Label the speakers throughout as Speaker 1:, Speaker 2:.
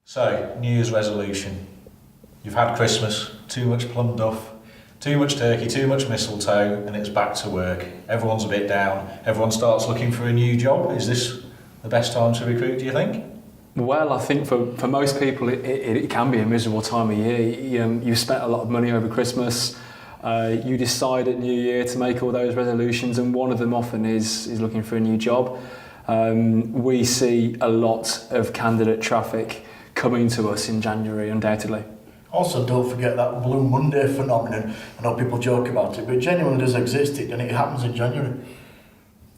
Speaker 1: So, New Year's resolution. You've had Christmas, too much plum duff, too much turkey, too much mistletoe, and it's back to work. Everyone's a bit down. Everyone starts looking for a new job. Is this the best time to recruit, do you think?
Speaker 2: Well, I think for most people it can be a miserable time of year. You've spent a lot of money over Christmas. You decide at New Year to make all those resolutions, and one of them often is looking for a new job. We see a lot of candidate traffic coming to us in January, undoubtedly.
Speaker 3: Also, don't forget that Blue Monday phenomenon. I know people joke about it, but it genuinely does exist, and it happens in January.
Speaker 1: No,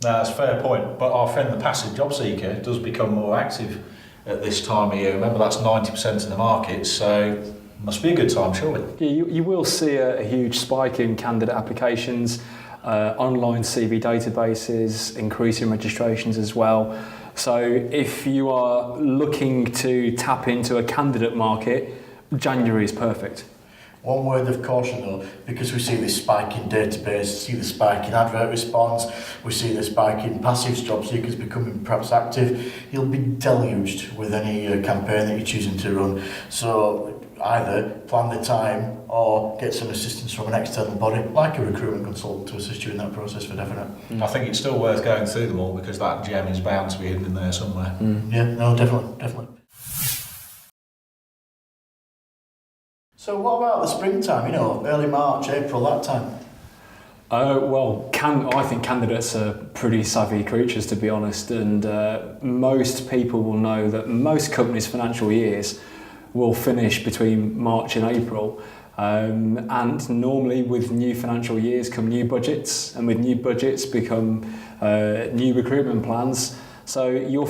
Speaker 1: that's a fair point, but our friend the passive job seeker does become more active at this time of year. Remember, that's 90% of the market, so must be a good time, surely.
Speaker 2: Yeah, you will see a huge spike in candidate applications, online CV databases, increasing registrations as well. So if you are looking to tap into a candidate market, January is perfect.
Speaker 3: One word of caution though, because we see this spike in database, see the spike in advert response, we see the spike in passive job seekers becoming perhaps active, you'll be deluged with any campaign that you're choosing to run. So either plan the time or get some assistance from an external body, like a recruitment consultant, to assist you in that process for definite.
Speaker 1: I think it's still worth going through them all because that gem is bound to be hidden in there somewhere.
Speaker 3: Yeah, no, definitely. So what about the springtime, early March, April, that time?
Speaker 2: I think candidates are pretty savvy creatures, to be honest, and most people will know that most companies' financial years will finish between March and April. And normally with new financial years come new budgets, and with new budgets become new recruitment plans. So you'll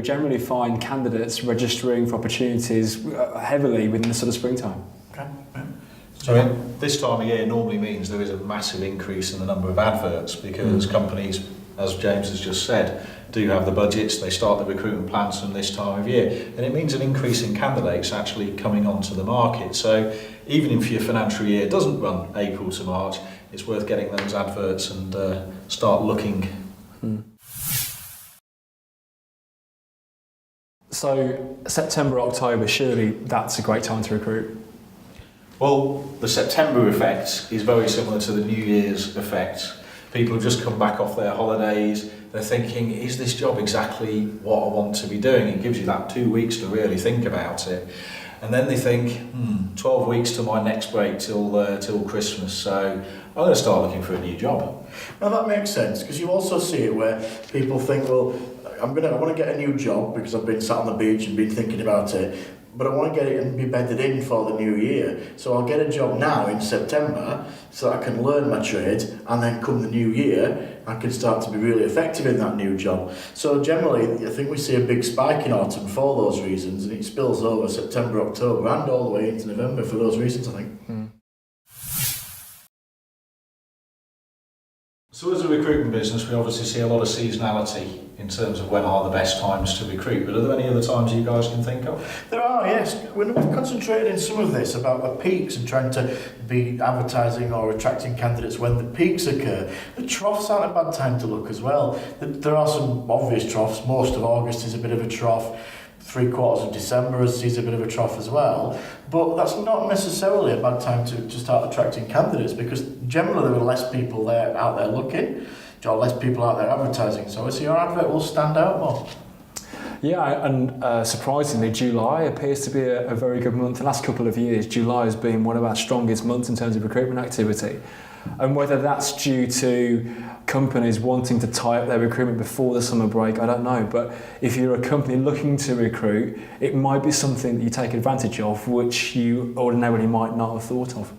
Speaker 2: generally find candidates registering for opportunities heavily within the sort of springtime.
Speaker 3: Okay. Yeah.
Speaker 1: So this time of year normally means there is a massive increase in the number of adverts because companies, as James has just said, do have the budgets, they start the recruitment plans from this time of year, and it means an increase in candidates actually coming onto the market. So even if your financial year doesn't run April to March, it's worth getting those adverts and start looking.
Speaker 2: So September, October, surely that's a great time to recruit.
Speaker 1: Well, the September effect is very similar to the New Year's effect. People have just come back off their holidays. They're thinking, is this job exactly what I want to be doing? It gives you that 2 weeks to really think about it. And then they think, 12 weeks to my next break till Christmas, so I'm going to start looking for a new job.
Speaker 3: Now that makes sense, because you also see it where people think, well, I want to get a new job because I've been sat on the beach and been thinking about it, but I want to get it and be bedded in for the new year. So I'll get a job now in September so that I can learn my trade, and then come the new year, I can start to be really effective in that new job. So generally, I think we see a big spike in autumn for those reasons, and it spills over September, October, and all the way into November for those reasons, I think.
Speaker 1: So as a recruitment business, we obviously see a lot of seasonality in terms of when are the best times to recruit, but are there any other times you guys can think of?
Speaker 3: There are, yes. We've concentrated in some of this about the peaks and trying to be advertising or attracting candidates when the peaks occur. The troughs aren't a bad time to look as well. There are some obvious troughs. Most of August is a bit of a trough. 3/4 of December sees a bit of a trough as well, but that's not necessarily a bad time to start attracting candidates, because generally there are less people out there looking, or less people out there advertising, so your advert will stand out more.
Speaker 2: Yeah, and surprisingly, July appears to be a very good month. The last couple of years, July has been one of our strongest months in terms of recruitment activity. And whether that's due to companies wanting to tie up their recruitment before the summer break, I don't know. But if you're a company looking to recruit, it might be something that you take advantage of, which you ordinarily might not have thought of.